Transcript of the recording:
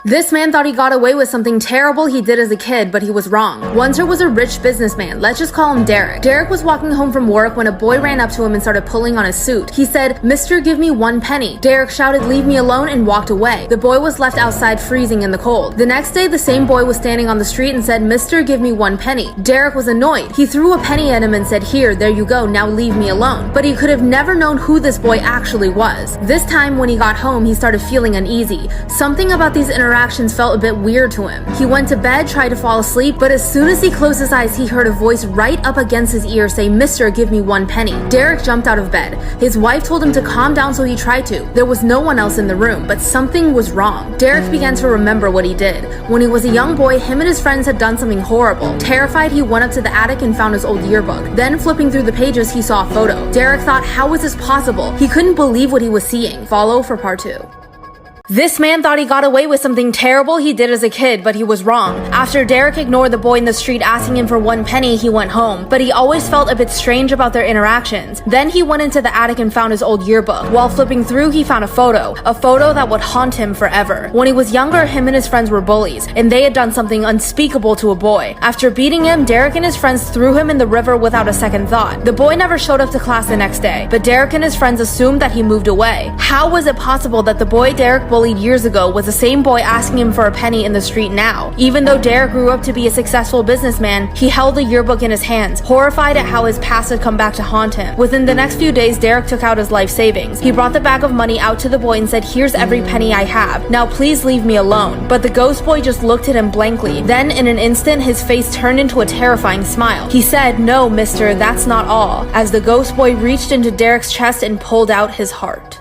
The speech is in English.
This man thought he got away with something terrible he did as a kid, but he was wrong. Wunzer was a rich businessman. Let's just call him Derek. Derek was walking home from work when a boy ran up to him and started pulling on his suit. He said, "Mister, give me 1 penny." Derek shouted, "Leave me alone," and walked away. The boy was left outside freezing in the cold. The next day, the same boy was standing on the street and said, "Mister, give me 1 penny." Derek was annoyed. He threw a penny at him and said, "Here, there you go, now leave me alone." But he could have never known who this boy actually was. This time, when he got home, he started feeling uneasy. Something about these interactions felt a bit weird to him. He went to bed, tried to fall asleep, but as soon as he closed his eyes, he heard a voice right up against his ear say, "Mister, give me 1 penny." Derek jumped out of bed. His wife told him to calm down, so he tried to. There was no one else in the room, but something was wrong. Derek began to remember what he did. When he was a young boy, him and his friends had done something horrible. Terrified, he went up to the attic and found his old yearbook. Then, flipping through the pages, he saw a photo. Derek thought, how is this possible? He couldn't believe what he was seeing. Follow for part 2. This man thought he got away with something terrible he did as a kid, but he was wrong. After Derek ignored the boy in the street asking him for 1 penny, he went home, but he always felt a bit strange about their interactions. Then he went into the attic and found his old yearbook. While flipping through, he found a photo that would haunt him forever. When he was younger, him and his friends were bullies, and they had done something unspeakable to a boy. After beating him, Derek and his friends threw him in the river without a second thought. The boy never showed up to class the next day, but Derek and his friends assumed that he moved away. How was it possible that the boy Derek bullied years ago was the same boy asking him for a penny in the street now? Even though Derek grew up to be a successful businessman, he held the yearbook in his hands, horrified at how his past had come back to haunt him. Within the next few days, Derek took out his life savings. He brought the bag of money out to the boy and said, "Here's every penny I have. Now please leave me alone." But the ghost boy just looked at him blankly. Then in an instant, his face turned into a terrifying smile. He said, "No, mister, that's not all," as the ghost boy reached into Derek's chest and pulled out his heart.